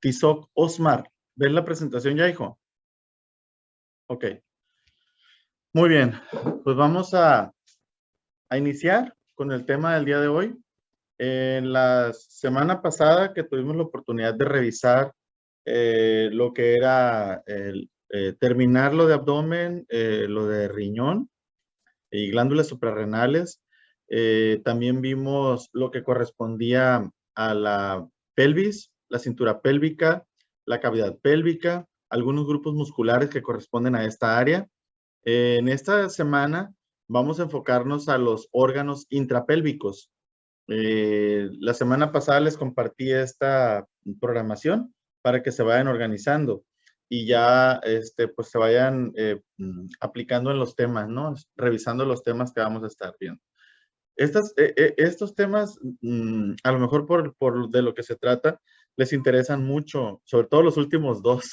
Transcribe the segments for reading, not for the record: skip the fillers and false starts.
Tizoc Osmar. ¿Ves la presentación ya, hijo? Ok. Muy bien. Pues vamos a iniciar con el tema del día de hoy. En la semana pasada que tuvimos la oportunidad de revisar lo que era terminar lo de abdomen, lo de riñón y glándulas suprarrenales. También vimos lo que correspondía a la pelvis, la cintura pélvica, la cavidad pélvica, algunos grupos musculares que corresponden a esta área. En esta semana vamos a enfocarnos a los órganos intrapélvicos. La semana pasada les compartí esta programación para que se vayan organizando y ya pues se vayan aplicando en los temas, ¿no? Revisando los temas que vamos a estar viendo. Estos temas, a lo mejor por de lo que se trata, les interesan mucho, sobre todo los últimos dos.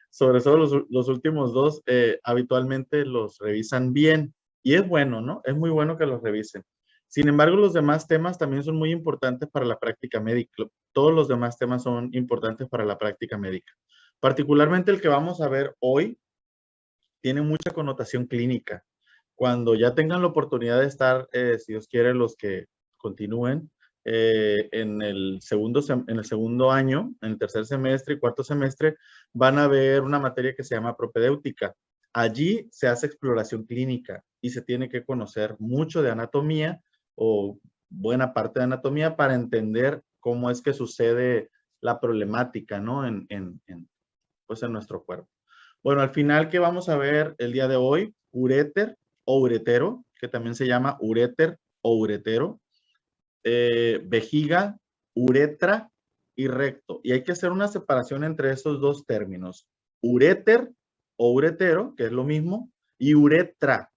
Sobre todo los últimos dos, habitualmente los revisan bien. Y es bueno, ¿no? Es muy bueno que los revisen. Sin embargo, los demás temas también son muy importantes para la práctica médica. Todos los demás temas son importantes para la práctica médica. Particularmente el que vamos a ver hoy tiene mucha connotación clínica. Cuando ya tengan la oportunidad de estar, si Dios quiere, los que continúen en el segundo año, en el tercer semestre y cuarto semestre, van a ver una materia que se llama propedéutica. Allí se hace exploración clínica y se tiene que conocer mucho de anatomía o buena parte de anatomía para entender cómo es que sucede la problemática, ¿no? Pues en nuestro cuerpo. Bueno, al final, ¿qué vamos a ver el día de hoy? Uréter o uretero, que también se llama uréter o uretero, vejiga, uretra y recto. Y hay que hacer una separación entre esos dos términos. Uréter o uretero, que es lo mismo, y uretra.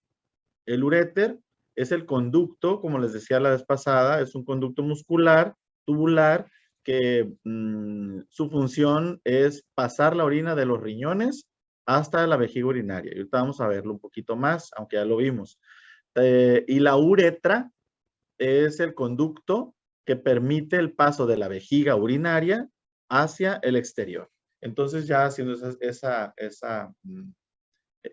El uréter es el conducto, como les decía la vez pasada, es un conducto muscular, tubular, que su función es pasar la orina de los riñones hasta la vejiga urinaria. Y ahorita vamos a verlo un poquito más, aunque ya lo vimos. Y la uretra es el conducto que permite el paso de la vejiga urinaria hacia el exterior. Entonces ya haciendo esa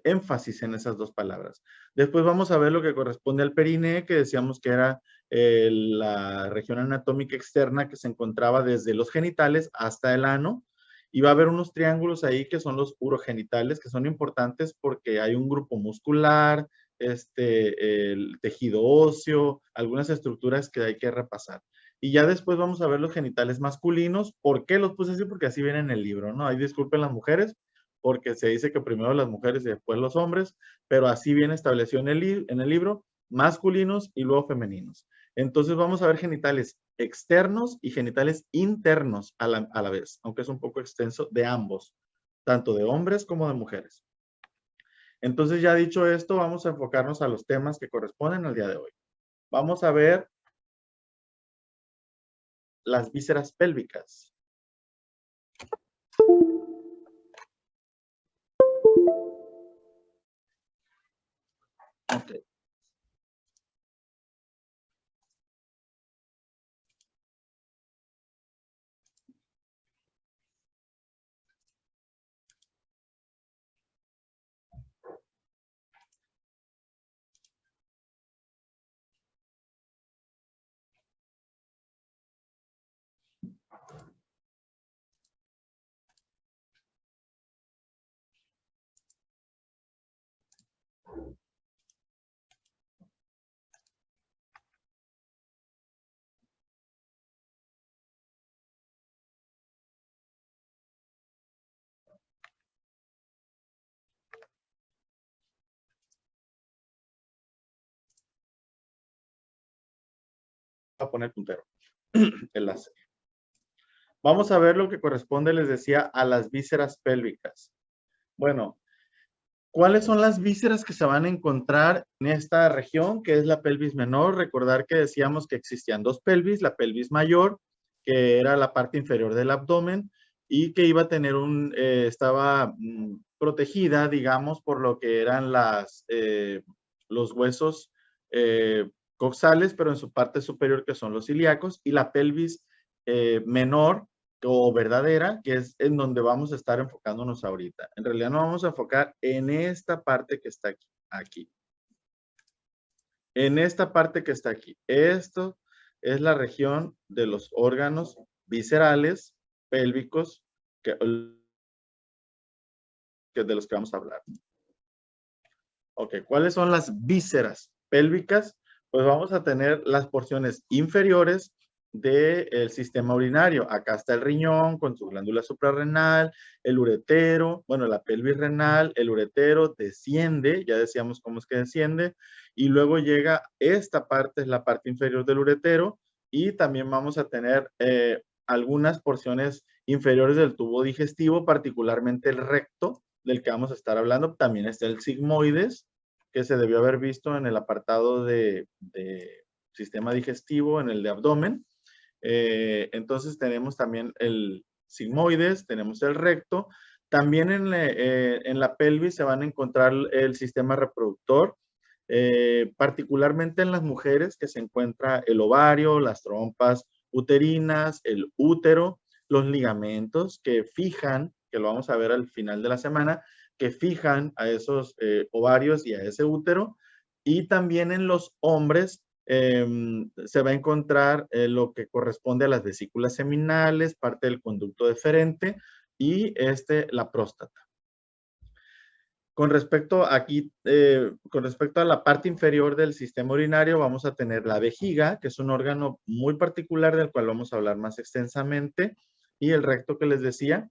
énfasis en esas dos palabras. Después vamos a ver lo que corresponde al perineo, que decíamos que era la región anatómica externa que se encontraba desde los genitales hasta el ano. Y va a haber unos triángulos ahí que son los urogenitales, que son importantes porque hay un grupo muscular, el tejido óseo, algunas estructuras que hay que repasar. Y ya después vamos a ver los genitales masculinos. ¿Por qué los puse así? Porque así viene en el libro, ¿no? Ahí disculpen las mujeres, porque se dice que primero las mujeres y después los hombres, pero así viene establecido en el libro, masculinos y luego femeninos. Entonces vamos a ver genitales externos y genitales internos a la vez, aunque es un poco extenso, de ambos, tanto de hombres como de mujeres. Entonces ya dicho esto, vamos a enfocarnos a los temas que corresponden al día de hoy. Vamos a ver las vísceras pélvicas. Okay. A poner puntero. Enlace. Vamos a ver lo que corresponde, les decía, a las vísceras pélvicas. Bueno, ¿cuáles son las vísceras que se van a encontrar en esta región, que es la pelvis menor? Recordar que decíamos que existían dos pelvis, la pelvis mayor, que era la parte inferior del abdomen, y que iba a tener estaba protegida, digamos, por lo que eran los huesos coxales, pero en su parte superior, que son los ilíacos, y la pelvis menor, o verdadera, que es en donde vamos a estar enfocándonos ahorita. En realidad nos vamos a enfocar en esta parte que está aquí. En esta parte que está aquí. Esto es la región de los órganos viscerales, pélvicos, que de los que vamos a hablar. Ok, ¿cuáles son las vísceras pélvicas? Pues vamos a tener las porciones inferiores del sistema urinario. Acá está el riñón con su glándula suprarrenal, el uretero, bueno, la pelvis renal, el uretero desciende, ya decíamos cómo es que desciende, y luego llega esta parte, es la parte inferior del uretero, y también vamos a tener algunas porciones inferiores del tubo digestivo, particularmente el recto, del que vamos a estar hablando. También está el sigmoides, que se debió haber visto en el apartado de sistema digestivo, en el de abdomen. Entonces tenemos también el sigmoides, tenemos el recto. También en la pelvis se van a encontrar el sistema reproductor, particularmente en las mujeres, que se encuentra el ovario, las trompas uterinas, el útero, los ligamentos que fijan, que lo vamos a ver al final de la semana, que fijan a esos ovarios y a ese útero. Y también en los hombres se va a encontrar lo que corresponde a las vesículas seminales, parte del conducto deferente y la próstata. Con respecto aquí, con respecto a la parte inferior del sistema urinario, vamos a tener la vejiga, que es un órgano muy particular del cual vamos a hablar más extensamente, y el recto que les decía.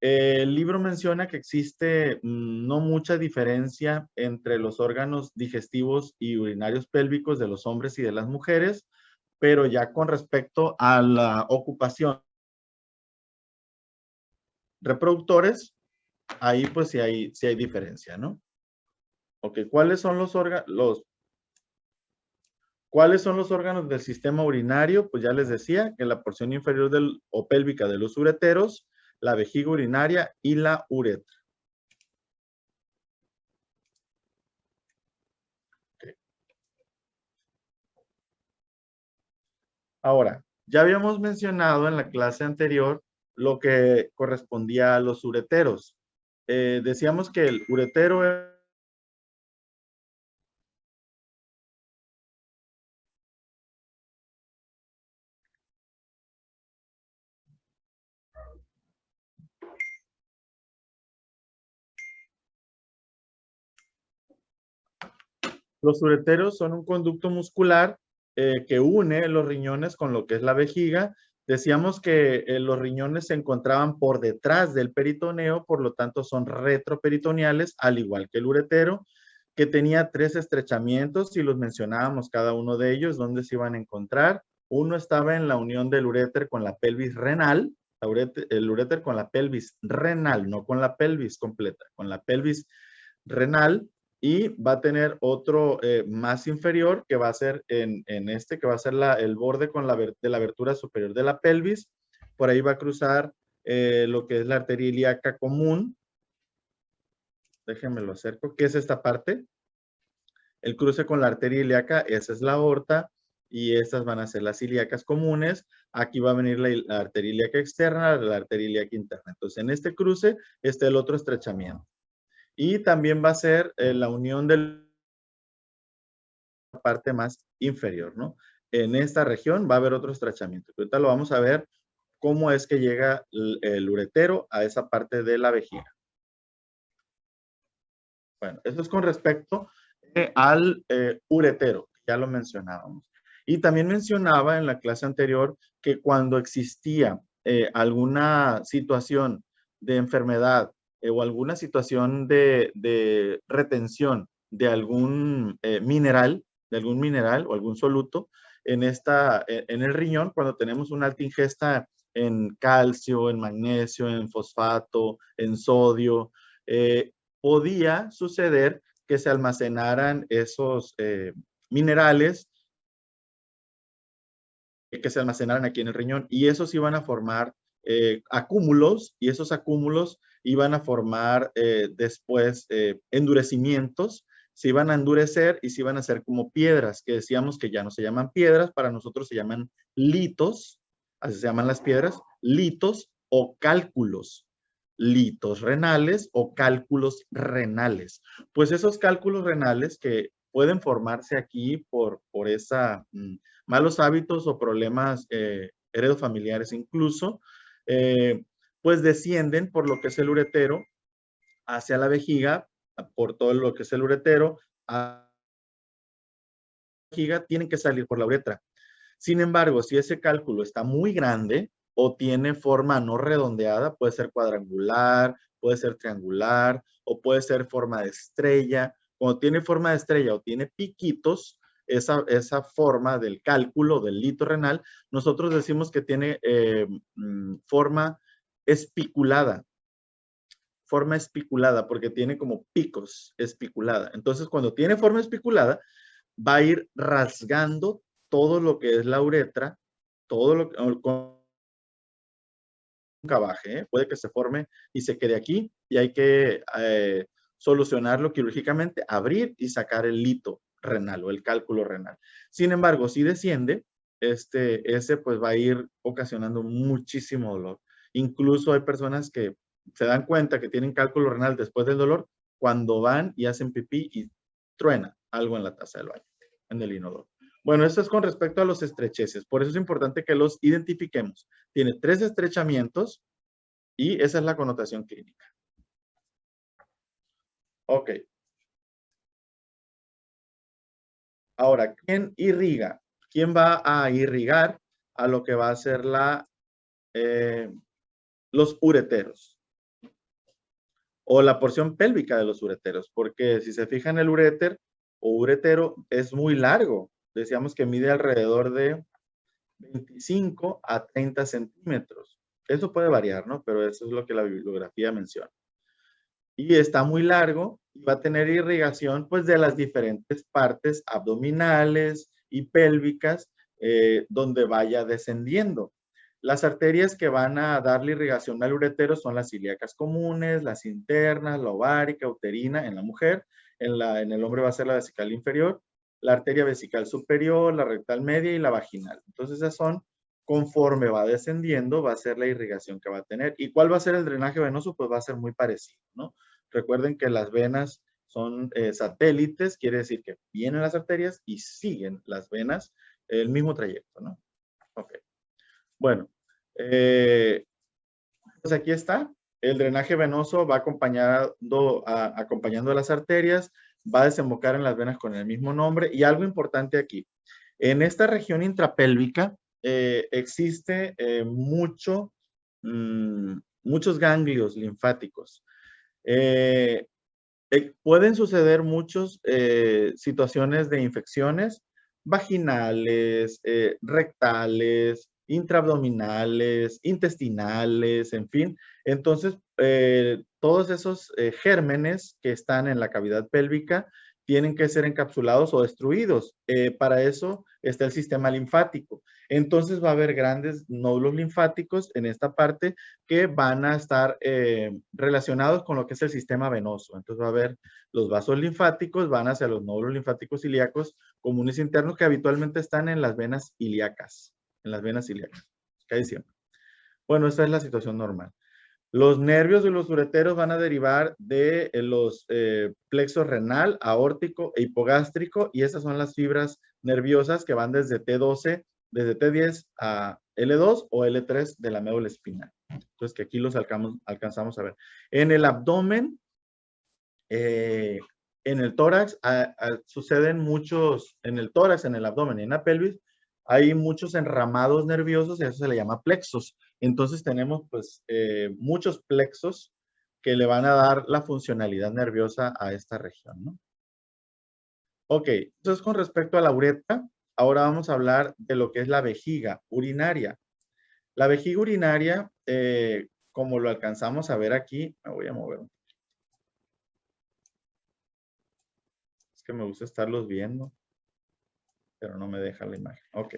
El libro menciona que existe no mucha diferencia entre los órganos digestivos y urinarios pélvicos de los hombres y de las mujeres, pero ya con respecto a la ocupación reproductores, ahí pues sí hay diferencia, ¿no? Ok, ¿cuáles son los órganos del sistema urinario? Pues ya les decía que la porción inferior o pélvica de los ureteros, la vejiga urinaria y la uretra. Okay. Ahora, ya habíamos mencionado en la clase anterior lo que correspondía a los ureteros. Decíamos que el uretero es los ureteros son un conducto muscular que une los riñones con lo que es la vejiga. Decíamos que los riñones se encontraban por detrás del peritoneo, por lo tanto son retroperitoneales, al igual que el uretero, que tenía 3 estrechamientos y los mencionábamos cada uno de ellos, dónde se iban a encontrar. Uno estaba en la unión del uréter con la pelvis renal, el uréter con la pelvis renal, no con la pelvis completa, con la pelvis renal. Y va a tener otro más inferior que va a ser que va a ser el borde de la abertura superior de la pelvis. Por ahí va a cruzar lo que es la arteria ilíaca común. Déjenme lo acerco. ¿Qué es esta parte? El cruce con la arteria ilíaca, esa es la aorta, y estas van a ser las ilíacas comunes. Aquí va a venir la arteria ilíaca externa, la arteria ilíaca interna. Entonces, en este cruce está el otro estrechamiento. Y también va a ser la unión de la parte más inferior, ¿no? En esta región va a haber otro estrechamiento. Ahorita lo vamos a ver cómo es que llega el uretero a esa parte de la vejiga. Bueno, eso es con respecto al uretero, ya lo mencionábamos. Y también mencionaba en la clase anterior que cuando existía alguna situación de enfermedad o alguna situación de retención de algún mineral o algún soluto en el riñón, cuando tenemos una alta ingesta en calcio, en magnesio, en fosfato, en sodio, podía suceder que se almacenaran esos minerales que se almacenaran aquí en el riñón y esos iban a formar acúmulos y esos acúmulos iban a formar después endurecimientos, se iban a endurecer y se iban a hacer como piedras, que decíamos que ya no se llaman piedras, para nosotros se llaman litos, así se llaman las piedras, litos o cálculos. Litos renales o cálculos renales. Pues esos cálculos renales que pueden formarse aquí por malos hábitos o problemas heredofamiliares incluso, pues descienden por lo que es el uretero hacia la vejiga, por todo lo que es el uretero, a la vejiga, tienen que salir por la uretra. Sin embargo, si ese cálculo está muy grande o tiene forma no redondeada, puede ser cuadrangular, puede ser triangular o puede ser forma de estrella. Cuando tiene forma de estrella o tiene piquitos, esa forma del cálculo del lito renal, nosotros decimos que tiene forma espiculada. Forma espiculada porque tiene como picos, espiculada. Entonces, cuando tiene forma espiculada, va a ir rasgando todo lo que es la uretra, todo lo que nunca baje, ¿eh? Puede que se forme y se quede aquí y hay que solucionarlo quirúrgicamente, abrir y sacar el lito renal o el cálculo renal. Sin embargo, si desciende, ese pues va a ir ocasionando muchísimo dolor. Incluso hay personas que se dan cuenta que tienen cálculo renal después del dolor cuando van y hacen pipí y truena algo en la taza del baño, en el inodoro. Bueno, esto es con respecto a los estrecheces. Por eso es importante que los identifiquemos. Tiene 3 estrechamientos y esa es la connotación clínica. Ok. Ahora, ¿quién irriga? ¿Quién va a irrigar a lo que va a ser los ureteros? O la porción pélvica de los ureteros, porque si se fijan el uréter o uretero es muy largo. Decíamos que mide alrededor de 25 a 30 centímetros. Eso puede variar, ¿no? Pero eso es lo que la bibliografía menciona. Y está muy largo y va a tener irrigación pues de las diferentes partes abdominales y pélvicas donde vaya descendiendo. Las arterias que van a darle irrigación al uretero son las ilíacas comunes, las internas, la ovárica, uterina en la mujer, en el hombre va a ser la vesical inferior, la arteria vesical superior, la rectal media y la vaginal. Entonces esas son, conforme va descendiendo, va a ser la irrigación que va a tener. ¿Y cuál va a ser el drenaje venoso? Pues va a ser muy parecido, ¿no? Recuerden que las venas son satélites, quiere decir que vienen las arterias y siguen las venas el mismo trayecto, ¿no? Ok. Bueno, pues aquí está. El drenaje venoso va acompañando a las arterias, va a desembocar en las venas con el mismo nombre. Y algo importante aquí, en esta región intrapélvica existe muchos ganglios linfáticos. Pueden suceder muchas situaciones de infecciones vaginales, rectales, intraabdominales, intestinales, en fin. Entonces, todos esos gérmenes que están en la cavidad pélvica tienen que ser encapsulados o destruidos. Para eso está el sistema linfático. Entonces va a haber grandes nódulos linfáticos en esta parte que van a estar relacionados con lo que es el sistema venoso. Entonces va a haber los vasos linfáticos, van hacia los nódulos linfáticos ilíacos comunes internos que habitualmente están en las venas ilíacas. En las venas ilíacas. Casi siempre. Bueno, esa es la situación normal. Los nervios de los ureteros van a derivar de los plexos renal, aórtico e hipogástrico y esas son las fibras nerviosas que van desde T12, desde T10 a L2 o L3 de la médula espinal. Entonces, que aquí los alcanzamos a ver. En el abdomen, en el tórax, suceden muchos, en el tórax, en el abdomen y en la pelvis, hay muchos enramados nerviosos y eso se le llama plexos. Entonces tenemos pues muchos plexos que le van a dar la funcionalidad nerviosa a esta región, ¿no? Ok, entonces con respecto a la uretra, ahora vamos a hablar de lo que es la vejiga urinaria. La vejiga urinaria, como lo alcanzamos a ver aquí, me voy a mover. Es que me gusta estarlos viendo, pero no me deja la imagen. Ok.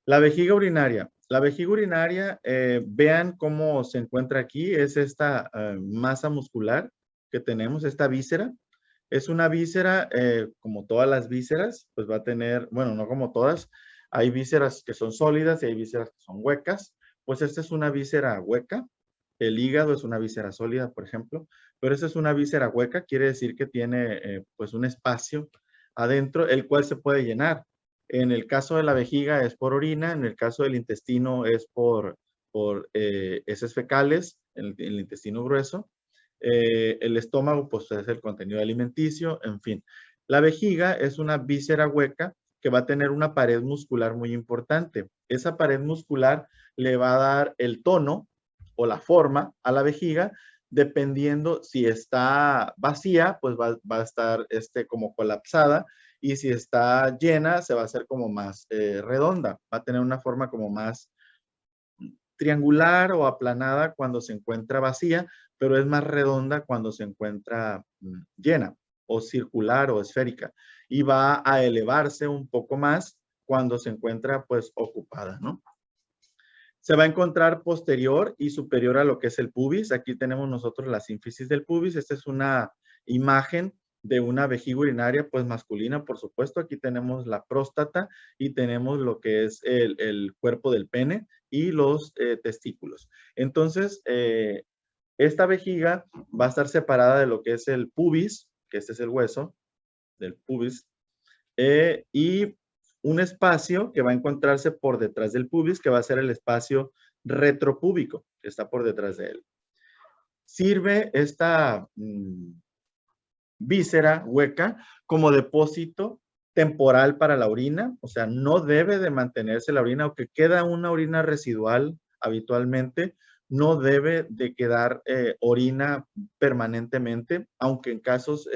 La vejiga urinaria. La vejiga urinaria, vean cómo se encuentra aquí. Es esta masa muscular que tenemos, esta víscera. Es una víscera, como todas las vísceras, pues va a tener, bueno, no como todas, Hay vísceras que son sólidas y hay vísceras que son huecas. Pues esta es una víscera hueca. El hígado es una víscera sólida, por ejemplo, pero esta es una víscera hueca, quiere decir que tiene pues un espacio adentro, el cual se puede llenar. En el caso de la vejiga es por orina, en el caso del intestino es por heces fecales, el intestino grueso. El estómago pues es el contenido alimenticio, en fin. La vejiga es una víscera hueca que va a tener una pared muscular muy importante. Esa pared muscular le va a dar el tono o la forma a la vejiga, dependiendo si está vacía, pues va a estar como colapsada, y si está llena, se va a hacer como más redonda, va a tener una forma como más triangular o aplanada cuando se encuentra vacía, pero es más redonda cuando se encuentra llena, o circular o esférica, y va a elevarse un poco más cuando se encuentra pues ocupada, ¿no? Se va a encontrar posterior y superior a lo que es el pubis. Aquí tenemos nosotros la sínfisis del pubis. Esta es una imagen de una vejiga urinaria, pues masculina, por supuesto. Aquí tenemos la próstata y tenemos lo que es el cuerpo del pene y los testículos. Entonces, esta vejiga va a estar separada de lo que es el pubis, que este es el hueso del pubis, y un espacio que va a encontrarse por detrás del pubis, que va a ser el espacio retropúbico, que está por detrás de él. Sirve esta víscera hueca como depósito temporal para la orina, o sea, no debe de mantenerse la orina, aunque queda una orina residual habitualmente, no debe de quedar orina permanentemente, aunque en casos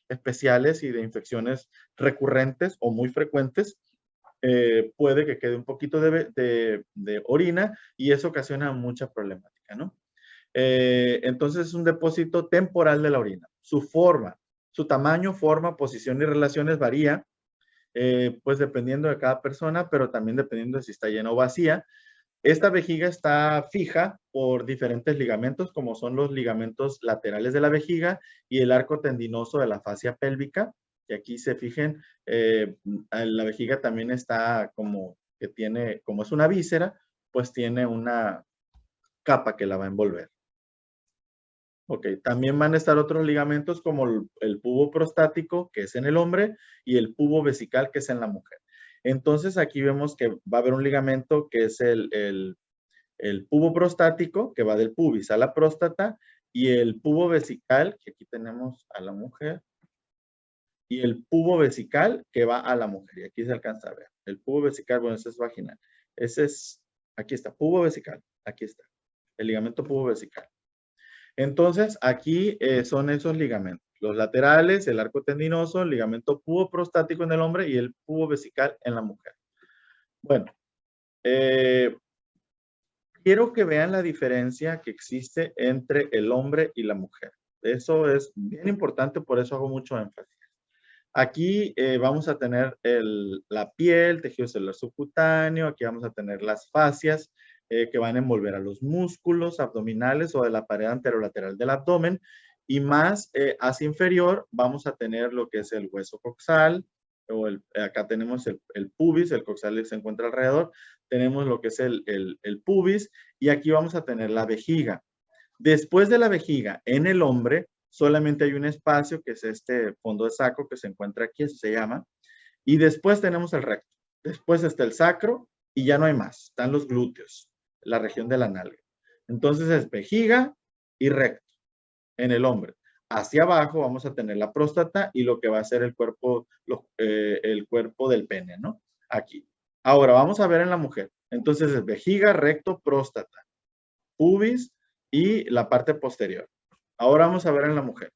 especiales y de infecciones recurrentes o muy frecuentes, puede que quede un poquito de orina y eso ocasiona mucha problemática, ¿no? Entonces es un depósito temporal de la orina. Su forma, su tamaño, forma, posición y relaciones varía, pues dependiendo de cada persona, pero también dependiendo de si está llena o vacía. Esta vejiga está fija por diferentes ligamentos, como son los ligamentos laterales de la vejiga y el arco tendinoso de la fascia pélvica. Y aquí se fijen, la vejiga también está como que tiene, como es una víscera, pues tiene una capa que la va a envolver. Ok, también van a estar otros ligamentos como el pubo prostático, que es en el hombre, y el pubo vesical, que es en la mujer. Entonces aquí vemos que va a haber un ligamento que es el pubo prostático, que va del pubis a la próstata, y el pubo vesical, que aquí tenemos a la mujer, y el pubo vesical que va a la mujer. Y aquí se alcanza a ver. El pubo vesical, bueno, ese es vaginal. Ese es, aquí está, pubo vesical. Aquí está. El ligamento pubo vesical. Entonces, aquí son esos ligamentos. Los laterales, el arco tendinoso, el ligamento pubo prostático en el hombre y el pubo vesical en la mujer. Bueno, quiero que vean la diferencia que existe entre el hombre y la mujer. Eso es bien importante, por eso hago mucho énfasis. Aquí vamos a tener la piel, tejido celular subcutáneo, aquí vamos a tener las fascias que van a envolver a los músculos abdominales o de la pared anterolateral del abdomen, y más hacia inferior vamos a tener lo que es el hueso coxal, o acá tenemos el pubis, el coxal se encuentra alrededor, tenemos lo que es el pubis, y aquí vamos a tener la vejiga. Después de la vejiga, en el hombre, solamente hay un espacio, que es este fondo de saco que se encuentra aquí, eso se llama. Y después tenemos el recto. Después está el sacro y ya no hay más. Están los glúteos, la región de la nalga. Entonces es vejiga y recto en el hombre. Hacia abajo vamos a tener la próstata y lo que va a ser el cuerpo del pene, ¿no? Aquí. Ahora vamos a ver en la mujer. Entonces es vejiga, recto, próstata, pubis y la parte posterior. Ahora vamos a ver en la mujer.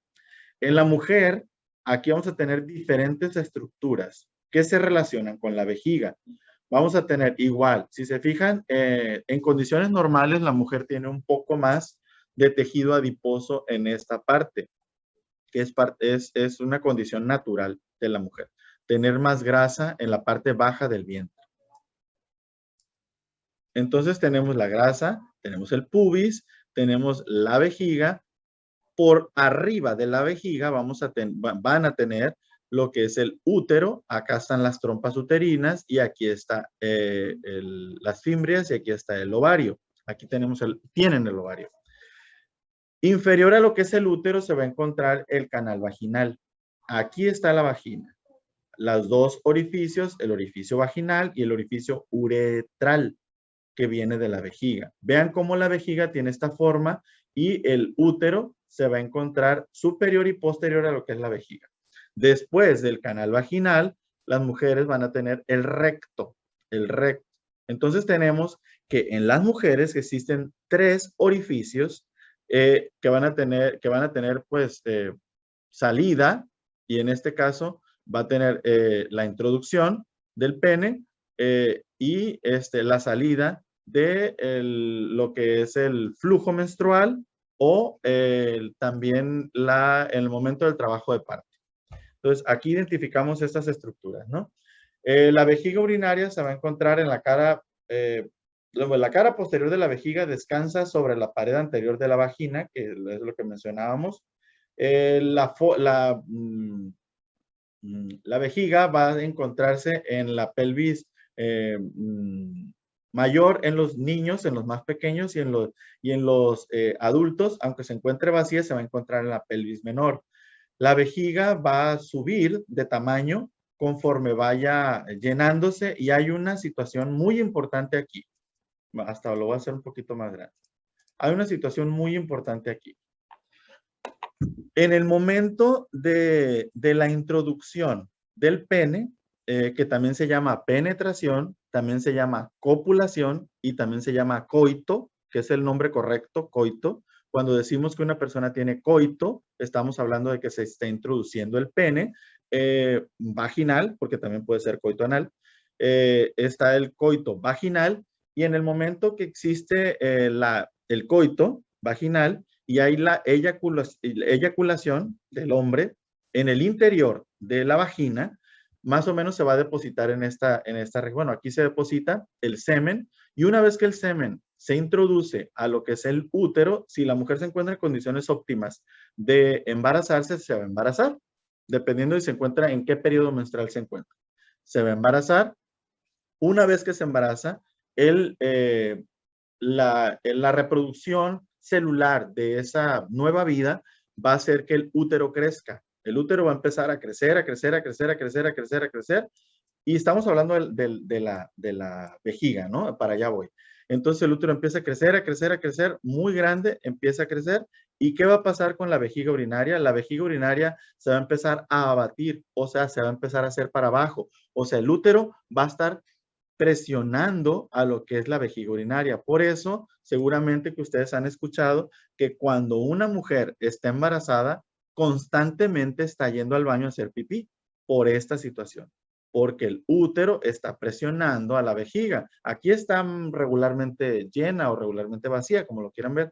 En la mujer, aquí vamos a tener diferentes estructuras que se relacionan con la vejiga. Vamos a tener igual, si se fijan, en condiciones normales la mujer tiene un poco más de tejido adiposo en esta parte, que es una condición natural de la mujer. Tener más grasa en la parte baja del vientre. Entonces tenemos la grasa, tenemos el pubis, tenemos la vejiga. Por arriba de la vejiga van a tener lo que es el útero, acá están las trompas uterinas y aquí está las fimbrias y aquí está el ovario. Aquí tienen el ovario. Inferior a lo que es el útero se va a encontrar el canal vaginal. Aquí está la vagina. Los dos orificios, el orificio vaginal y el orificio uretral, que viene de la vejiga. Vean cómo la vejiga tiene esta forma y el útero se va a encontrar superior y posterior a lo que es la vejiga. Después del canal vaginal, las mujeres van a tener el recto, el recto. Entonces tenemos que en las mujeres existen 3 orificios que van a tener pues salida, y en este caso va a tener la introducción del pene y la salida de lo que es el flujo menstrual o también en el momento del trabajo de parto. Entonces, aquí identificamos estas estructuras, ¿no? La vejiga urinaria se va a encontrar en la cara, la cara posterior de la vejiga descansa sobre la pared anterior de la vagina, que es lo que mencionábamos. La vejiga va a encontrarse en la pelvis mayor en los niños, en los más pequeños y en los adultos, aunque se encuentre vacía, se va a encontrar en la pelvis menor. La vejiga va a subir de tamaño conforme vaya llenándose y hay una situación muy importante aquí. Hasta lo voy a hacer un poquito más grande. Hay una situación muy importante aquí. En el momento de la introducción del pene, que también se llama penetración, también se llama copulación y también se llama coito, que es el nombre correcto, coito. Cuando decimos que una persona tiene coito, estamos hablando de que se está introduciendo el pene vaginal, porque también puede ser coito anal. Está el coito vaginal y en el momento que existe el coito vaginal, y hay la eyaculación del hombre en el interior de la vagina, más o menos se va a depositar en esta región. Bueno, aquí se deposita el semen y una vez que el semen se introduce a lo que es el útero, si la mujer se encuentra en condiciones óptimas de embarazarse, se va a embarazar, dependiendo de si se encuentra en qué periodo menstrual se encuentra. Se va a embarazar. Una vez que se embaraza, la reproducción celular de esa nueva vida va a hacer que el útero crezca. El útero va a empezar a crecer, a crecer, a crecer, a crecer, a crecer, a crecer. Y estamos hablando de la vejiga, ¿no? Para allá voy. Entonces el útero empieza a crecer, a crecer, a crecer, muy grande, empieza a crecer. ¿Y qué va a pasar con la vejiga urinaria? La vejiga urinaria se va a empezar a abatir, o sea, se va a empezar a hacer para abajo. O sea, el útero va a estar presionando a lo que es la vejiga urinaria. Por eso, seguramente que ustedes han escuchado que cuando una mujer está embarazada, constantemente está yendo al baño a hacer pipí por esta situación, porque el útero está presionando a la vejiga. Aquí está regularmente llena o regularmente vacía, como lo quieran ver,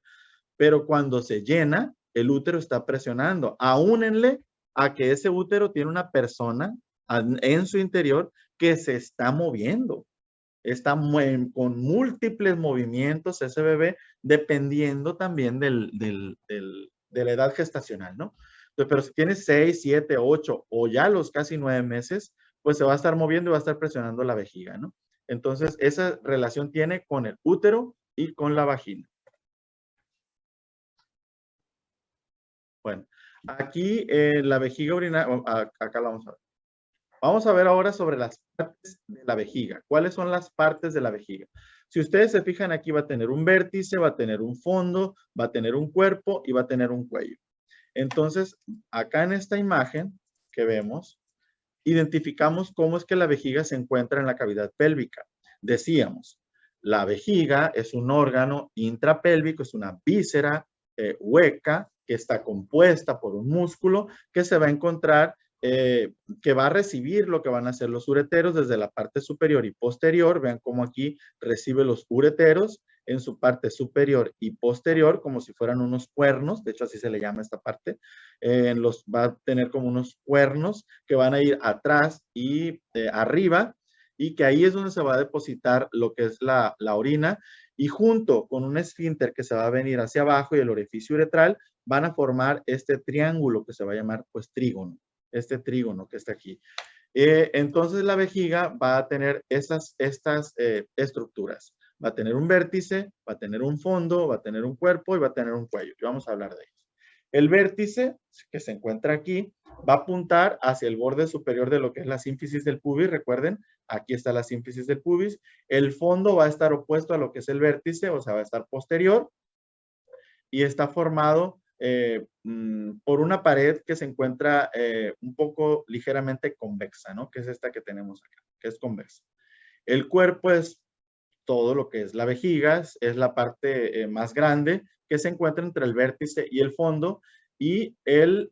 pero cuando se llena, el útero está presionando. Aúnenle a que ese útero tiene una persona en su interior que se está moviendo. Está con múltiples movimientos ese bebé, dependiendo también de la edad gestacional, ¿no? Entonces, pero si tiene 6, 7, 8 o ya los casi 9 meses, pues se va a estar moviendo y va a estar presionando la vejiga, ¿no? Entonces, esa relación tiene con el útero y con la vagina. Bueno, aquí la vejiga urinaria, acá la vamos a ver. Vamos a ver ahora sobre las partes de la vejiga. ¿Cuáles son las partes de la vejiga? Si ustedes se fijan aquí va a tener un vértice, va a tener un fondo, va a tener un cuerpo y va a tener un cuello. Entonces, acá en esta imagen que vemos, identificamos cómo es que la vejiga se encuentra en la cavidad pélvica. Decíamos, la vejiga es un órgano intrapélvico, es una víscera hueca que está compuesta por un músculo que se va a encontrar, que va a recibir lo que van a hacer los ureteros desde la parte superior y posterior. Vean cómo aquí recibe los ureteros en su parte superior y posterior, como si fueran unos cuernos. De hecho, así se le llama esta parte. Va a tener como unos cuernos que van a ir atrás y arriba, y que ahí es donde se va a depositar lo que es la orina, y junto con un esfínter que se va a venir hacia abajo y el orificio uretral van a formar este triángulo que se va a llamar pues trígono. este trígono que está aquí. Entonces la vejiga va a tener estas estructuras. Va a tener un vértice, va a tener un fondo, va a tener un cuerpo y va a tener un cuello. Y vamos a hablar de ellos. El vértice, que se encuentra aquí, va a apuntar hacia el borde superior de lo que es la sínfisis del pubis. Recuerden, aquí está la sínfisis del pubis. El fondo va a estar opuesto a lo que es el vértice, o sea, va a estar posterior. Y está formado por una pared que se encuentra un poco ligeramente convexa, ¿no? Que es esta que tenemos acá, que es convexa. El cuerpo es todo lo que es la vejiga, es la parte más grande que se encuentra entre el vértice y el fondo, y el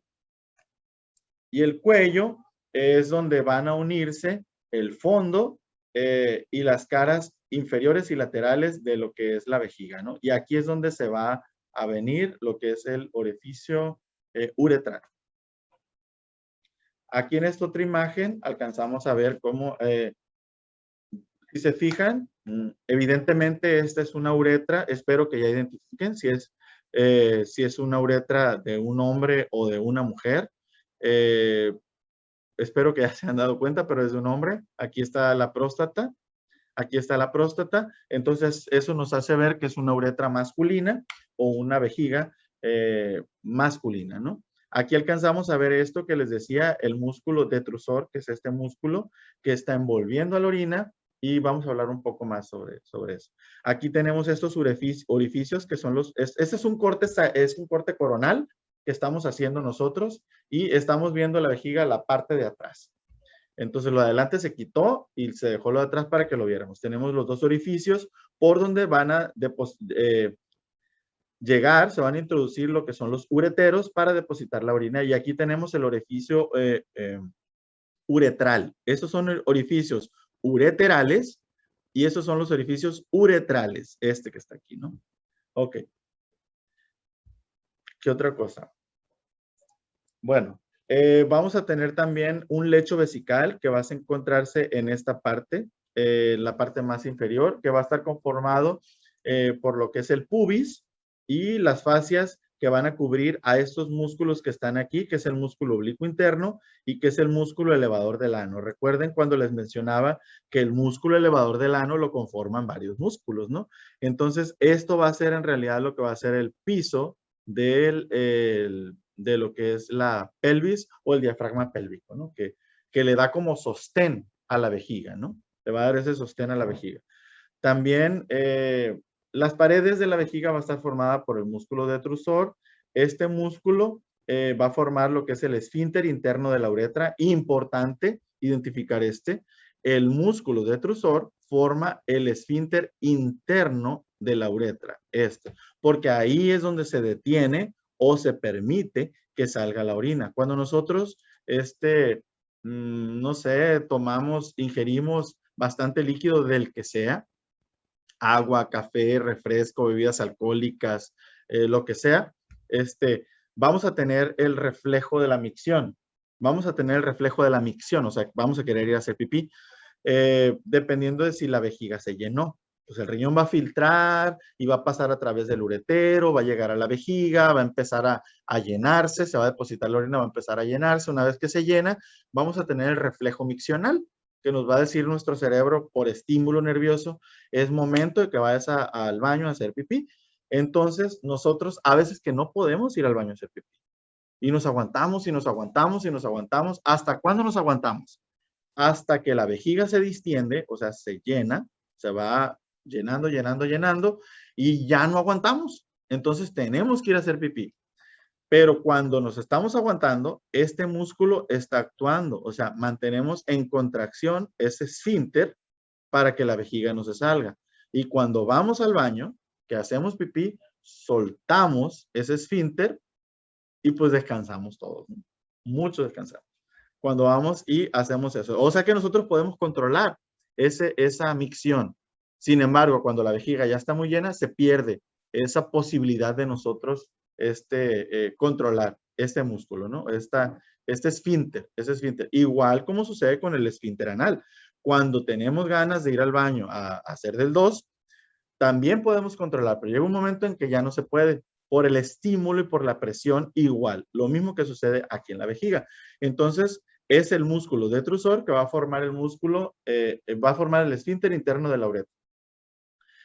cuello es donde van a unirse el fondo y las caras inferiores y laterales de lo que es la vejiga, ¿no? Y aquí es donde se va a venir lo que es el orificio uretral. Aquí en esta otra imagen alcanzamos a ver cómo, si se fijan, evidentemente esta es una uretra. Espero que ya identifiquen si es una uretra de un hombre o de una mujer. Espero que ya se han dado cuenta, pero es de un hombre. Aquí está la próstata. Aquí está la próstata. Entonces, eso nos hace ver que es una uretra masculina o una vejiga masculina, ¿no? Aquí alcanzamos a ver esto que les decía, el músculo detrusor, que es este músculo que está envolviendo a la orina, y vamos a hablar un poco más sobre eso. Aquí tenemos estos orificios que son este es un corte coronal que estamos haciendo nosotros, y estamos viendo la vejiga, la parte de atrás. Entonces lo de adelante se quitó y se dejó lo de atrás para que lo viéramos. Tenemos los dos orificios por donde van a llegar, se van a introducir lo que son los ureteros para depositar la orina. Y aquí tenemos el orificio uretral. Esos son orificios ureterales y esos son los orificios uretrales. Este que está aquí, ¿no? Ok. ¿Qué otra cosa? Bueno, vamos a tener también un lecho vesical que va a encontrarse en esta parte, la parte más inferior, que va a estar conformado por lo que es el pubis y las fascias que van a cubrir a estos músculos que están aquí, que es el músculo oblicuo interno y que es el músculo elevador del ano. Recuerden cuando les mencionaba que el músculo elevador del ano lo conforman varios músculos, ¿no? Entonces, esto va a ser en realidad lo que va a ser el piso de lo que es la pelvis o el diafragma pélvico, ¿no? Que le da como sostén a la vejiga, ¿no? Le va a dar ese sostén a la vejiga. También las paredes de la vejiga va a estar formada por el músculo detrusor. Este músculo va a formar lo que es el esfínter interno de la uretra. Importante identificar este. El músculo detrusor forma el esfínter interno de la uretra, porque ahí es donde se detiene o se permite que salga la orina. Cuando nosotros, no sé, ingerimos bastante líquido del que sea, agua, café, refresco, bebidas alcohólicas, lo que sea, vamos a tener el reflejo de la micción. Vamos a tener el reflejo de la micción, o sea, vamos a querer ir a hacer pipí, dependiendo de si la vejiga se llenó. Pues el riñón va a filtrar y va a pasar a través del uretero, va a llegar a la vejiga, va a empezar a llenarse, se va a depositar la orina, va a empezar a llenarse. Una vez que se llena, vamos a tener el reflejo miccional, que nos va a decir nuestro cerebro por estímulo nervioso, es momento de que vayas al baño a hacer pipí. Entonces, nosotros a veces que no podemos ir al baño a hacer pipí. Y nos aguantamos y nos aguantamos y nos aguantamos. ¿Hasta cuándo nos aguantamos? Hasta que la vejiga se distiende, o sea, se llena, se va llenando, llenando, llenando, y ya no aguantamos. Entonces tenemos que ir a hacer pipí. Pero cuando nos estamos aguantando, este músculo está actuando, o sea, mantenemos en contracción ese esfínter para que la vejiga no se salga. Y cuando vamos al baño, que hacemos pipí, soltamos ese esfínter y pues descansamos todos, ¿no? Mucho descansamos cuando vamos y hacemos eso. O sea que nosotros podemos controlar esa micción. Sin embargo, cuando la vejiga ya está muy llena, se pierde esa posibilidad de nosotros controlar este músculo, ¿no? Este esfínter, ese esfínter. Igual como sucede con el esfínter anal. Cuando tenemos ganas de ir al baño a hacer del 2, también podemos controlar, pero llega un momento en que ya no se puede. por el estímulo y por la presión igual. Lo mismo que sucede aquí en la vejiga. Entonces, es el músculo detrusor que va a formar el músculo, va a formar el esfínter interno de la uretra.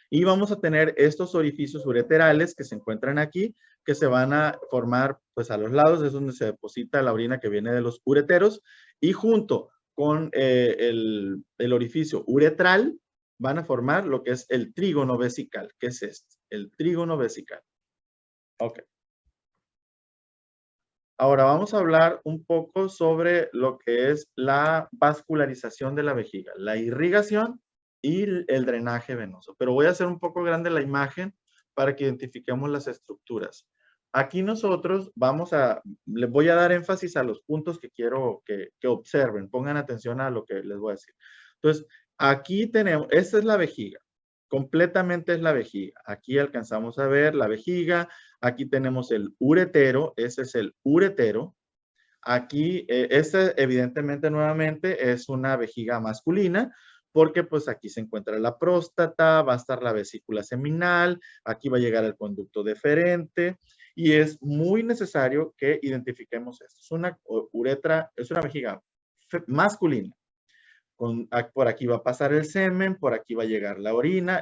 Y vamos a tener estos orificios ureterales que se encuentran aquí, que se van a formar pues a los lados, es donde se deposita la orina que viene de los ureteros, y junto con el orificio uretral van a formar lo que es el trígono vesical, que es este, el trígono vesical. Ok. Ahora vamos a hablar un poco sobre lo que es la vascularización de la vejiga, la irrigación y el drenaje venoso. Pero voy a hacer un poco grande la imagen para que identifiquemos las estructuras. Aquí nosotros les voy a dar énfasis a los puntos que quiero que observen. Pongan atención a lo que les voy a decir. Entonces, aquí tenemos, esta es la vejiga. Completamente es la vejiga. Aquí alcanzamos a ver la vejiga. Aquí tenemos el uretero. Ese es el uretero. Aquí, este evidentemente nuevamente es una vejiga masculina, porque pues aquí se encuentra la próstata, va a estar la vesícula seminal, aquí va a llegar el conducto deferente, y es muy necesario que identifiquemos esto. Es una uretra, es una vejiga masculina. Por aquí va a pasar el semen, por aquí va a llegar la orina.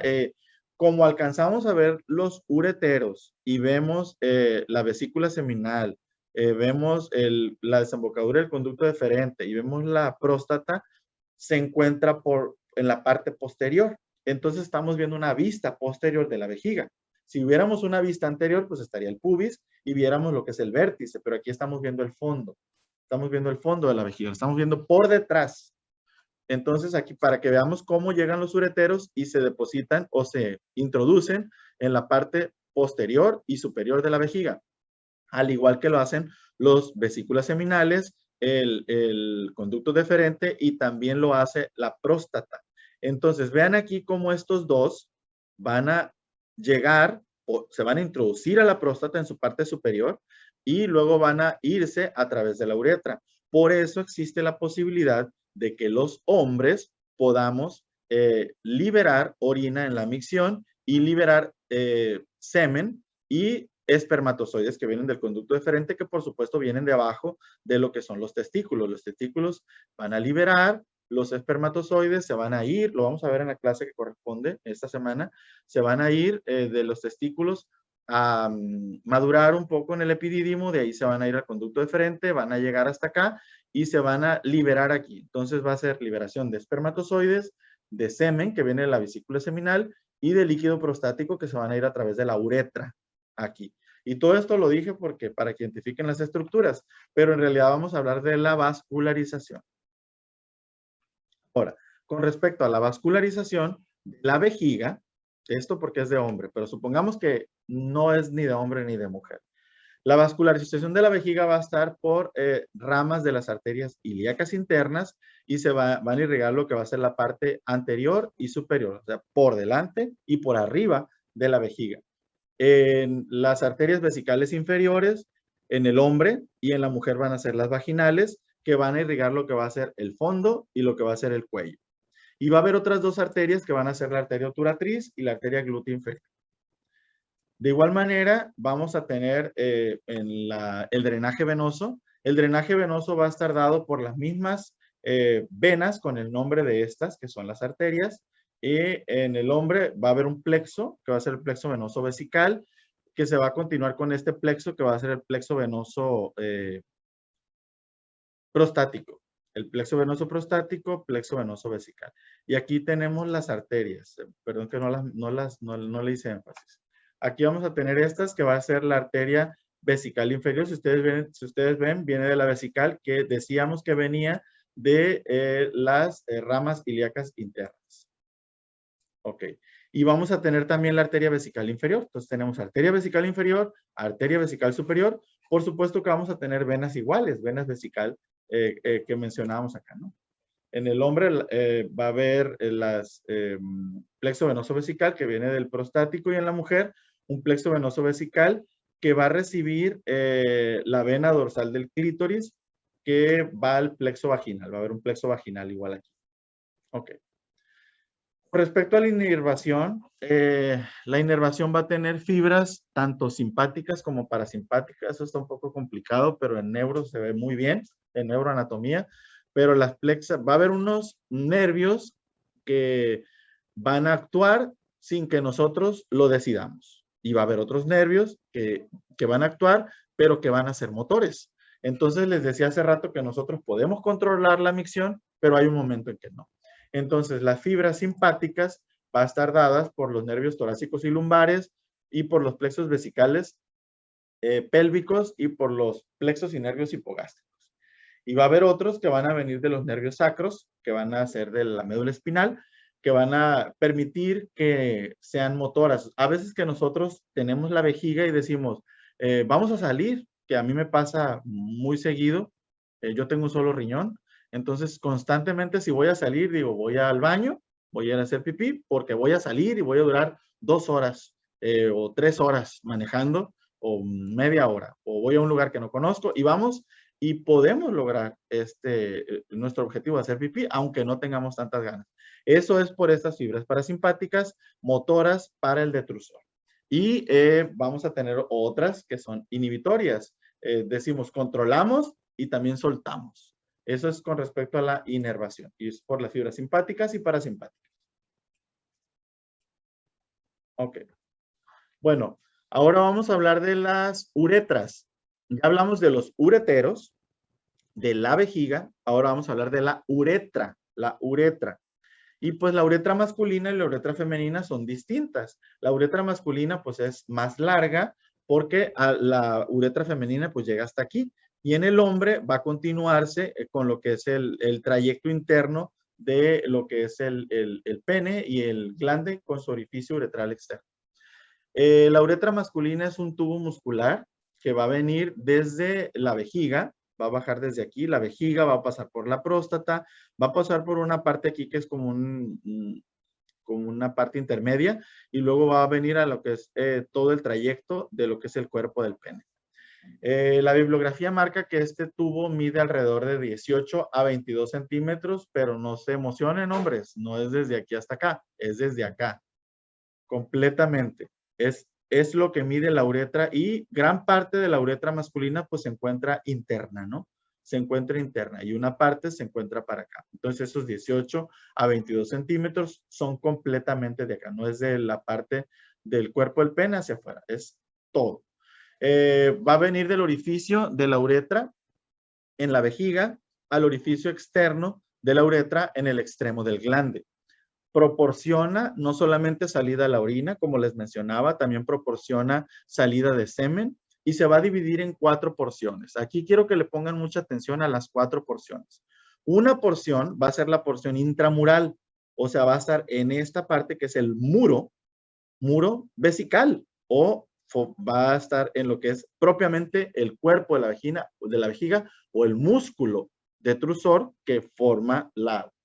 Como alcanzamos a ver los ureteros y vemos la vesícula seminal, vemos la desembocadura del conducto deferente y vemos la próstata, se encuentra en la parte posterior. Entonces estamos viendo una vista posterior de la vejiga. Si hubiéramos una vista anterior, pues estaría el pubis y viéramos lo que es el vértice, pero aquí estamos viendo el fondo. Estamos viendo el fondo de la vejiga, estamos viendo por detrás. Entonces aquí para que veamos cómo llegan los ureteros y se depositan o se introducen en la parte posterior y superior de la vejiga, al igual que lo hacen los vesículas seminales, el conducto deferente y también lo hace la próstata. Entonces vean aquí cómo estos dos van a llegar o se van a introducir a la próstata en su parte superior y luego van a irse a través de la uretra. Por eso existe la posibilidad de que los hombres podamos liberar orina en la micción y liberar semen y espermatozoides que vienen del conducto deferente, que por supuesto vienen de abajo de lo que son los testículos. Los testículos van a liberar, los espermatozoides se van a ir, lo vamos a ver en la clase que corresponde esta semana, se van a ir de los testículos a madurar un poco en el epidídimo, de ahí se van a ir al conducto deferente, van a llegar hasta acá y se van a liberar aquí. Entonces va a ser liberación de espermatozoides, de semen que viene de la vesícula seminal y de líquido prostático que se van a ir a través de la uretra aquí. Y todo esto lo dije porque para que identifiquen las estructuras, pero en realidad vamos a hablar de la vascularización. Ahora, con respecto a la vascularización de la vejiga, esto porque es de hombre, pero supongamos que no es ni de hombre ni de mujer. La vascularización de la vejiga va a estar por ramas de las arterias ilíacas internas y van a irrigar lo que va a ser la parte anterior y superior, o sea, por delante y por arriba de la vejiga. En las arterias vesicales inferiores, en el hombre y en la mujer van a ser las vaginales, que van a irrigar lo que va a ser el fondo y lo que va a ser el cuello. Y va a haber otras dos arterias que van a ser la arteria obturatriz y la arteria glútea inferior. De igual manera, vamos a tener el drenaje venoso. El drenaje venoso va a estar dado por las mismas venas con el nombre de estas, que son las arterias. Y en el hombre va a haber un plexo, que va a ser el plexo venoso vesical, que se va a continuar con este plexo, que va a ser el plexo venoso prostático. El plexo venoso prostático, plexo venoso vesical. Y aquí tenemos las arterias. Perdón que no le hice énfasis. Aquí vamos a tener estas, que va a ser la arteria vesical inferior. Si ustedes ven, viene de la vesical, que decíamos que venía de las ramas ilíacas internas. Ok. Y vamos a tener también la arteria vesical inferior. Entonces tenemos arteria vesical inferior, arteria vesical superior. Por supuesto que vamos a tener venas iguales, venas vesical que mencionábamos acá, ¿no? En el hombre va a haber plexo venoso vesical que viene del prostático, y en la mujer un plexo venoso vesical que va a recibir la vena dorsal del clítoris, que va al plexo vaginal. Va a haber un plexo vaginal igual aquí. Ok. Respecto a la inervación va a tener fibras tanto simpáticas como parasimpáticas. Eso está un poco complicado, pero en neuro se ve muy bien, en neuroanatomía. Pero las plexas, va a haber unos nervios que van a actuar sin que nosotros lo decidamos. Y va a haber otros nervios que van a actuar, pero que van a ser motores. Entonces les decía hace rato que nosotros podemos controlar la micción, pero hay un momento en que no. Entonces, las fibras simpáticas va a estar dadas por los nervios torácicos y lumbares y por los plexos vesicales pélvicos y por los plexos y nervios hipogástricos. Y va a haber otros que van a venir de los nervios sacros, que van a ser de la médula espinal, que van a permitir que sean motoras. A veces que nosotros tenemos la vejiga y decimos, vamos a salir, que a mí me pasa muy seguido, yo tengo un solo riñón, entonces constantemente si voy a salir, digo, voy al baño, voy a ir a hacer pipí, porque voy a salir y voy a durar 2 horas o 3 horas manejando, o media hora, o voy a un lugar que no conozco y vamos y podemos lograr nuestro objetivo de hacer pipí, aunque no tengamos tantas ganas. Eso es por estas fibras parasimpáticas, motoras para el detrusor. Y vamos a tener otras que son inhibitorias. Decimos, controlamos y también soltamos. Eso es con respecto a la inervación. Y es por las fibras simpáticas y parasimpáticas. Ok. Bueno, ahora vamos a hablar de las uretras. Ya hablamos de los ureteros, de la vejiga, ahora vamos a hablar de la uretra, la uretra. Y pues la uretra masculina y la uretra femenina son distintas. La uretra masculina pues es más larga porque la uretra femenina pues llega hasta aquí. Y en el hombre va a continuarse con lo que es el trayecto interno de lo que es el pene y el glande con su orificio uretral externo. La uretra masculina es un tubo muscular que va a venir desde la vejiga, va a bajar desde aquí, la vejiga va a pasar por la próstata, va a pasar por una parte aquí que es como una parte intermedia y luego va a venir a lo que es todo el trayecto de lo que es el cuerpo del pene. La bibliografía marca que este tubo mide alrededor de 18 a 22 centímetros, pero no se emocionen, hombres, no es desde aquí hasta acá, es desde acá, completamente. Es lo que mide la uretra y gran parte de la uretra masculina pues se encuentra interna, ¿no? Se encuentra interna y una parte se encuentra para acá. Entonces esos 18 a 22 centímetros son completamente de acá, no es de la parte del cuerpo del pene hacia afuera, es todo. Va a venir del orificio de la uretra en la vejiga al orificio externo de la uretra en el extremo del glande. Proporciona no solamente salida a la orina, como les mencionaba, también proporciona salida de semen y se va a dividir en 4 porciones. Aquí quiero que le pongan mucha atención a las 4 porciones. Una porción va a ser la porción intramural, o sea, va a estar en esta parte que es el muro vesical o va a estar en lo que es propiamente el cuerpo de la vejiga o el músculo detrusor que forma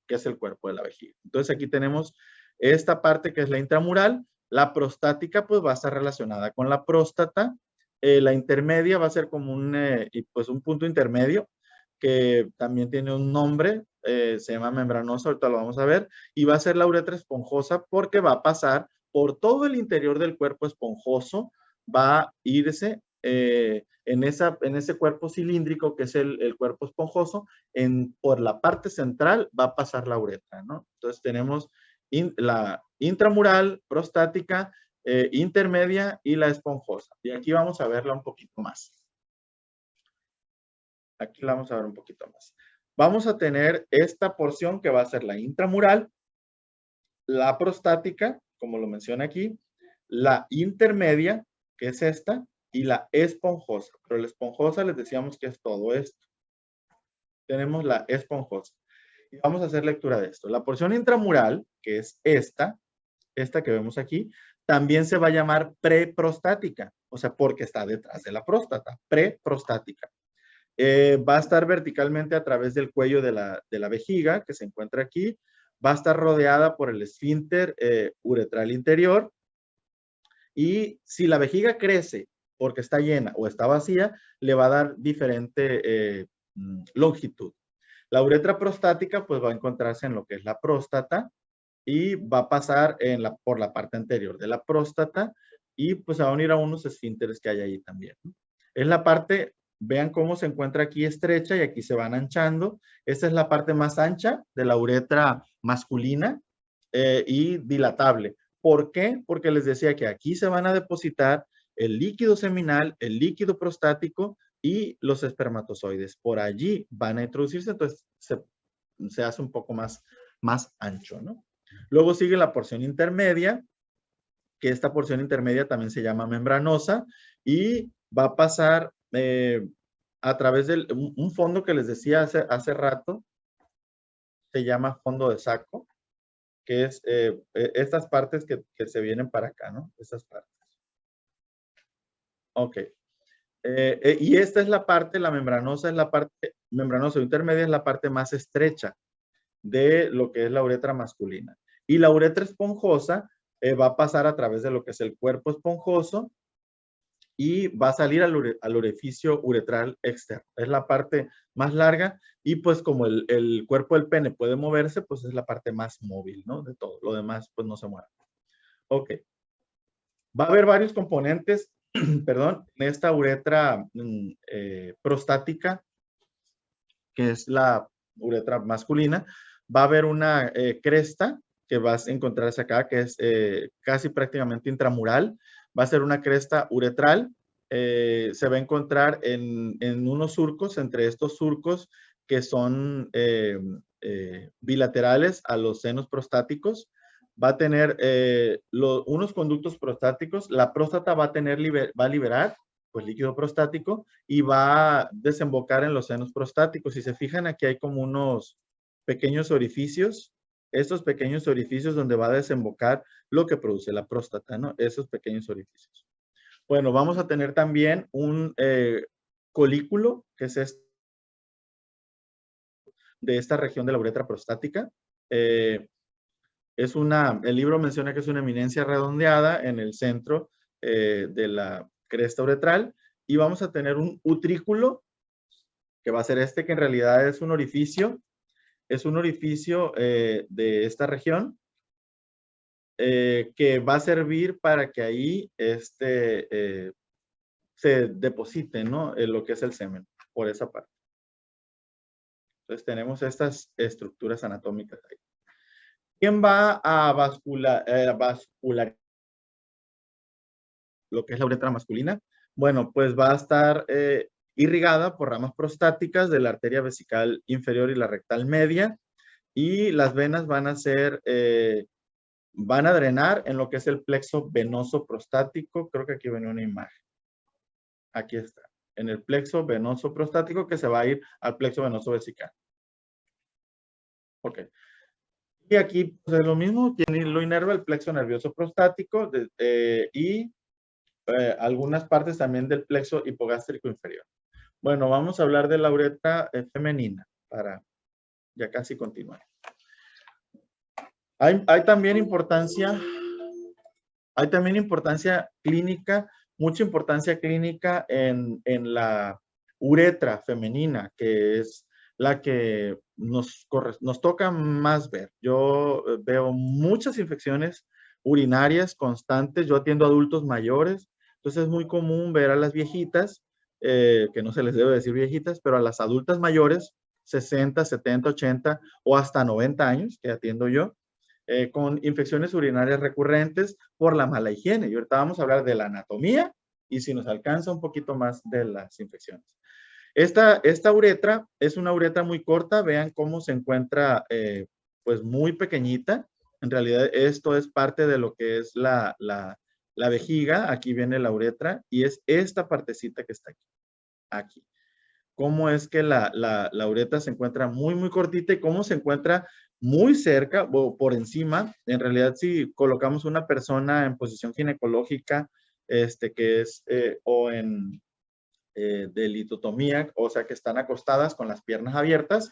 que es el cuerpo de la vejiga. Entonces aquí tenemos esta parte que es la intramural, la prostática pues va a estar relacionada con la próstata, la intermedia va a ser como pues un punto intermedio que también tiene un nombre, se llama membranosa, ahorita lo vamos a ver, y va a ser la uretra esponjosa porque va a pasar por todo el interior del cuerpo esponjoso, va a irse en ese cuerpo cilíndrico que es el cuerpo esponjoso, por la parte central va a pasar la uretra, ¿no? Entonces tenemos la intramural, prostática, intermedia y la esponjosa. Y aquí vamos a verla un poquito más. Aquí la vamos a ver un poquito más. Vamos a tener esta porción que va a ser la intramural, la prostática, como lo menciona aquí, la intermedia, que es esta, y la esponjosa. Pero la esponjosa les decíamos que es todo esto. Tenemos la esponjosa. Y vamos a hacer lectura de esto. La porción intramural, que es esta que vemos aquí, también se va a llamar preprostática, o sea, porque está detrás de la próstata, preprostática. Va a estar verticalmente a través del cuello de la vejiga, que se encuentra aquí. Va a estar rodeada por el esfínter uretral interior. Y si la vejiga crece porque está llena o está vacía, le va a dar diferente longitud. La uretra prostática pues va a encontrarse en lo que es la próstata y va a pasar por la parte anterior de la próstata y pues se va a unir a unos esfínteres que hay ahí también, ¿no? Es la parte, vean cómo se encuentra aquí estrecha y aquí se van anchando. Esta es la parte más ancha de la uretra masculina y dilatable. ¿Por qué? Porque les decía que aquí se van a depositar el líquido seminal, el líquido prostático y los espermatozoides. Por allí van a introducirse, entonces se hace un poco más ancho, ¿no? Luego sigue la porción intermedia, que esta porción intermedia también se llama membranosa y va a pasar a través de un fondo que les decía hace rato, se llama fondo de saco, que es estas partes que se vienen para acá, ¿no? Estas partes. Ok. Y esta es la parte, la membranosa es la parte, membranosa intermedia es la parte más estrecha de lo que es la uretra masculina. Y la uretra esponjosa va a pasar a través de lo que es el cuerpo esponjoso y va a salir al orificio uretral externo. Es la parte más larga y pues como el cuerpo del pene puede moverse, pues es la parte más móvil, ¿no? De todo. Lo demás pues no se mueve. Ok. Va a haber varios componentes, perdón, en esta uretra prostática, que es la uretra masculina. Va a haber una cresta que vas a encontrar acá, que es casi prácticamente intramural. Va a ser una cresta uretral. Se va a encontrar en unos surcos, entre estos surcos que son bilaterales a los senos prostáticos. Va a tener unos conductos prostáticos. La próstata va a liberar pues, líquido prostático y va a desembocar en los senos prostáticos. Si se fijan, aquí hay como unos pequeños orificios. Estos pequeños orificios donde va a desembocar lo que produce la próstata, ¿no? Esos pequeños orificios. Bueno, vamos a tener también un colículo, que es de esta región de la uretra prostática. El libro menciona que es una eminencia redondeada en el centro de la cresta uretral y vamos a tener un utrículo que va a ser que en realidad es un orificio de esta región que va a servir para que ahí se deposite, ¿no? Lo que es el semen, por esa parte. Entonces tenemos estas estructuras anatómicas ahí. ¿Quién va a vascular lo que es la uretra masculina? Bueno, pues va a estar irrigada por ramas prostáticas de la arteria vesical inferior y la rectal media, y las venas van a drenar en lo que es el plexo venoso prostático. Creo que aquí venía una imagen. Aquí está, en el plexo venoso prostático que se va a ir al plexo venoso vesical. Ok. Y aquí pues, es lo mismo, lo inerva el plexo nervioso prostático y algunas partes también del plexo hipogástrico inferior. Bueno, vamos a hablar de la uretra femenina para ya casi continuar. Hay también importancia clínica, mucha importancia clínica en la uretra femenina, que es la que nos toca más ver. Yo veo muchas infecciones urinarias constantes. Yo atiendo a adultos mayores, entonces es muy común ver a las viejitas, que no se les debe decir viejitas, pero a las adultas mayores, 60, 70, 80 o hasta 90 años, que atiendo yo, con infecciones urinarias recurrentes por la mala higiene. Y ahorita vamos a hablar de la anatomía y si nos alcanza un poquito más de las infecciones. Esta uretra es una uretra muy corta. Vean cómo se encuentra pues muy pequeñita. En realidad esto es parte de lo que es la vejiga. Aquí viene la uretra y es esta partecita que está aquí. Aquí. Cómo es que la uretra se encuentra muy, muy cortita y cómo se encuentra muy cerca o por encima. En realidad, si colocamos una persona en posición ginecológica, que es o en de litotomía, o sea, que están acostadas con las piernas abiertas,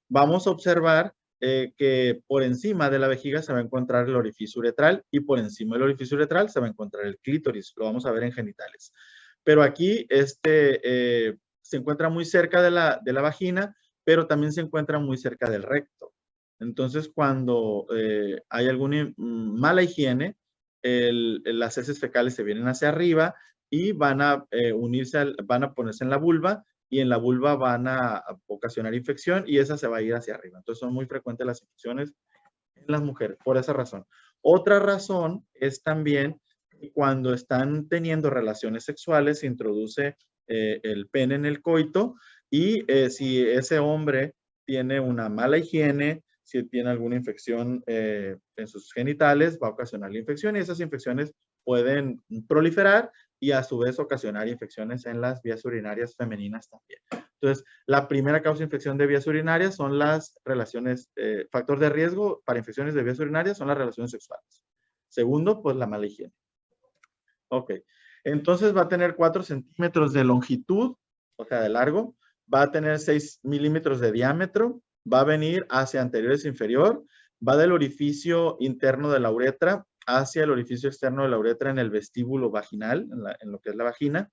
vamos a observar que por encima de la vejiga se va a encontrar el orificio uretral y por encima del orificio uretral se va a encontrar el clítoris. Lo vamos a ver en genitales. Pero aquí se encuentra muy cerca de la vagina, pero también se encuentra muy cerca del recto. Entonces, cuando hay alguna mala higiene, las heces fecales se vienen hacia arriba y van a van a ponerse en la vulva y en la vulva van a ocasionar infección y esa se va a ir hacia arriba. Entonces, son muy frecuentes las infecciones en las mujeres por esa razón. Otra razón es también cuando están teniendo relaciones sexuales, se introduce el pene en el coito y si ese hombre tiene una mala higiene, si tiene alguna infección en sus genitales, va a ocasionar la infección y esas infecciones pueden proliferar y a su vez ocasionar infecciones en las vías urinarias femeninas también. Entonces, la primera causa de infección de vías urinarias son las relaciones, factor de riesgo para infecciones de vías urinarias son las relaciones sexuales. Segundo, pues la mala higiene. Ok. Entonces va a tener 4 centímetros de longitud, o sea, de largo. Va a tener 6 milímetros de diámetro. Va a venir hacia anterior y inferior. Va del orificio interno de la uretra hacia el orificio externo de la uretra en el vestíbulo vaginal, en lo que es la vagina.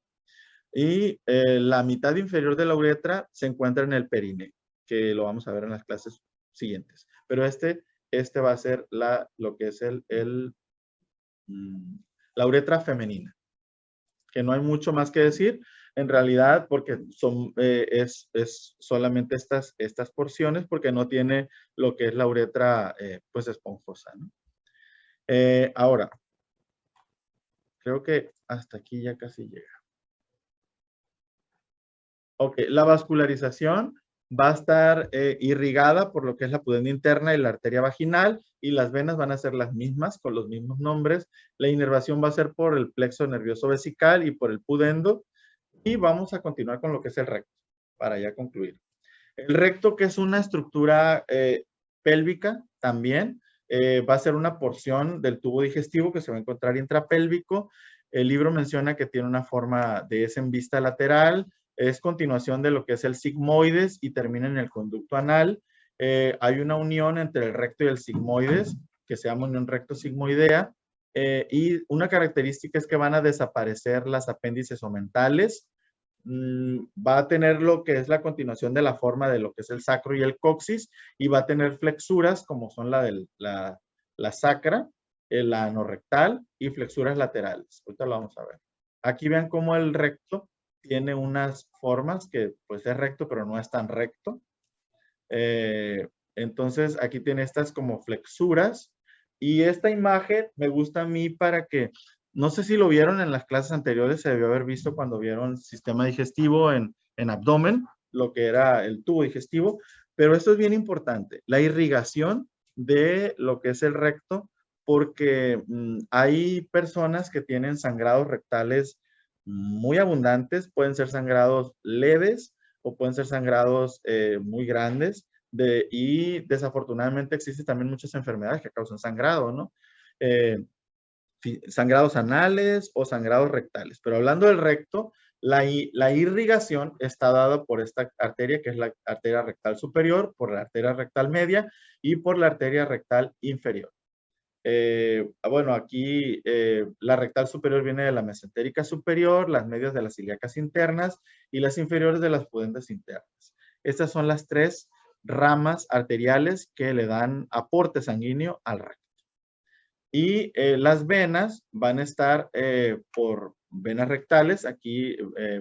Y la mitad inferior de la uretra se encuentra en el perine, que lo vamos a ver en las clases siguientes. Pero este va a ser lo que es la uretra femenina, que no hay mucho más que decir en realidad porque es solamente estas porciones porque no tiene lo que es la uretra pues esponjosa, ¿no? Ahora, creo que hasta aquí ya casi llega. Ok, la vascularización va a estar irrigada por lo que es la pudenda interna y la arteria vaginal y las venas van a ser las mismas con los mismos nombres. La inervación va a ser por el plexo nervioso vesical y por el pudendo y vamos a continuar con lo que es el recto para ya concluir. El recto, que es una estructura pélvica también, va a ser una porción del tubo digestivo que se va a encontrar intrapélvico. El libro menciona que tiene una forma de S en vista lateral, es continuación de lo que es el sigmoides y termina en el conducto anal. Hay una unión entre el recto y el sigmoides, que se llama unión recto-sigmoidea, y una característica es que van a desaparecer las apéndices omentales, va a tener lo que es la continuación de la forma de lo que es el sacro y el coxis y va a tener flexuras como son la sacra, la anorrectal y flexuras laterales. Ahorita lo vamos a ver. Aquí vean cómo el recto tiene unas formas que pues es recto pero no es tan recto. Entonces aquí tiene estas como flexuras y esta imagen me gusta a mí para que no sé si lo vieron en las clases anteriores, se debió haber visto cuando vieron sistema digestivo en abdomen, lo que era el tubo digestivo, pero esto es bien importante, la irrigación de lo que es el recto, porque hay personas que tienen sangrados rectales muy abundantes, pueden ser sangrados leves o pueden ser sangrados muy grandes, y desafortunadamente existen también muchas enfermedades que causan sangrado, ¿no? Sangrados anales o sangrados rectales. Pero hablando del recto, la irrigación está dada por esta arteria, que es la arteria rectal superior, por la arteria rectal media y por la arteria rectal inferior. Bueno, aquí la rectal superior viene de la mesentérica superior, las medias de las ilíacas internas y las inferiores de las pudendas internas. Estas son las 3 ramas arteriales que le dan aporte sanguíneo al recto. Y las venas van a estar por venas rectales, aquí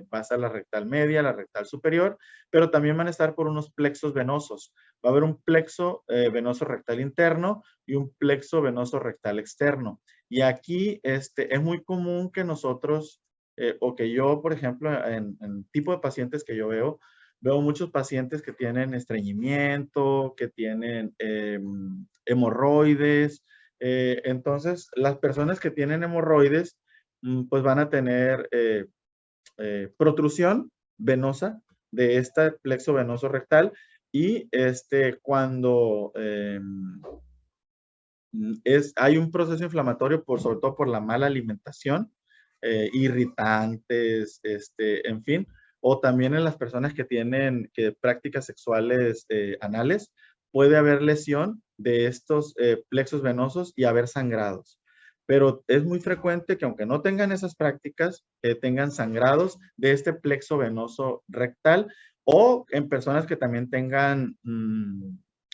pasa la rectal media, la rectal superior, pero también van a estar por unos plexos venosos. Va a haber un plexo venoso rectal interno y un plexo venoso rectal externo. Y aquí es muy común que nosotros, o que yo, por ejemplo, en tipo de pacientes que yo veo muchos pacientes que tienen estreñimiento, que tienen hemorroides. Entonces, las personas que tienen hemorroides, pues van a tener protrusión venosa de este plexo venoso rectal y cuando hay un proceso inflamatorio, sobre todo por la mala alimentación, irritantes, en fin, o también en las personas que tienen prácticas sexuales anales, puede haber lesión de estos plexos venosos y haber sangrados. Pero es muy frecuente que aunque no tengan esas prácticas, tengan sangrados de este plexo venoso rectal o en personas que también tengan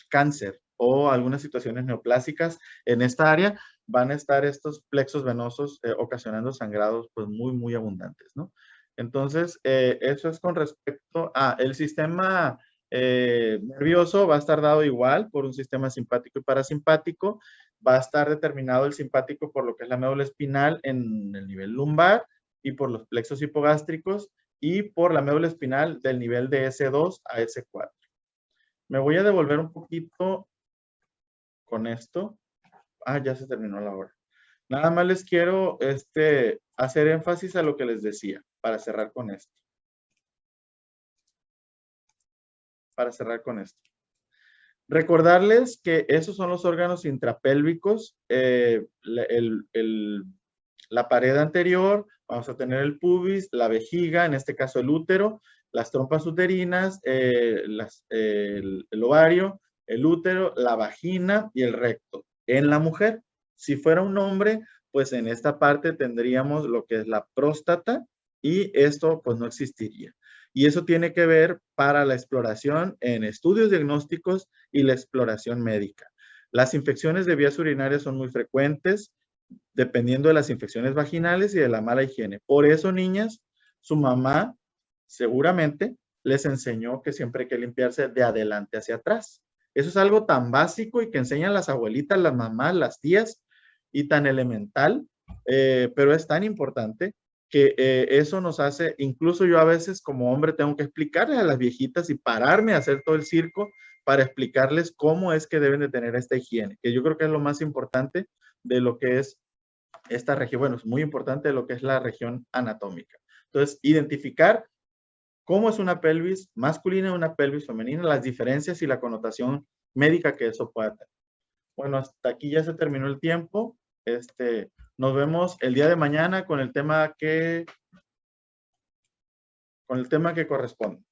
cáncer o algunas situaciones neoplásicas en esta área, van a estar estos plexos venosos ocasionando sangrados pues muy abundantes, ¿no? Entonces, eso es con respecto a el sistema nervioso, va a estar dado igual por un sistema simpático y parasimpático, va a estar determinado el simpático por lo que es la médula espinal en el nivel lumbar y por los plexos hipogástricos y por la médula espinal del nivel de S2 a S4. Me voy a devolver un poquito con esto. Ah, ya se terminó la hora. Nada más les quiero hacer énfasis a lo que les decía para cerrar con esto. Recordarles que esos son los órganos intrapélvicos, la pared anterior, vamos a tener el pubis, la vejiga, en este caso el útero, las trompas uterinas, el ovario, el útero, la vagina y el recto. En la mujer, si fuera un hombre, pues en esta parte tendríamos lo que es la próstata y esto pues no existiría. Y eso tiene que ver para la exploración en estudios diagnósticos y la exploración médica. Las infecciones de vías urinarias son muy frecuentes, dependiendo de las infecciones vaginales y de la mala higiene. Por eso, niñas, su mamá seguramente les enseñó que siempre hay que limpiarse de adelante hacia atrás. Eso es algo tan básico y que enseñan las abuelitas, las mamás, las tías y tan elemental, pero es tan importante que eso nos hace, incluso yo a veces como hombre tengo que explicarles a las viejitas y pararme a hacer todo el circo para explicarles cómo es que deben de tener esta higiene, que yo creo que es lo más importante de lo que es esta región, bueno, es muy importante de lo que es la región anatómica. Entonces, identificar cómo es una pelvis masculina y una pelvis femenina, las diferencias y la connotación médica que eso pueda tener. Bueno, hasta aquí ya se terminó el tiempo. Nos vemos el día de mañana con el tema que corresponde.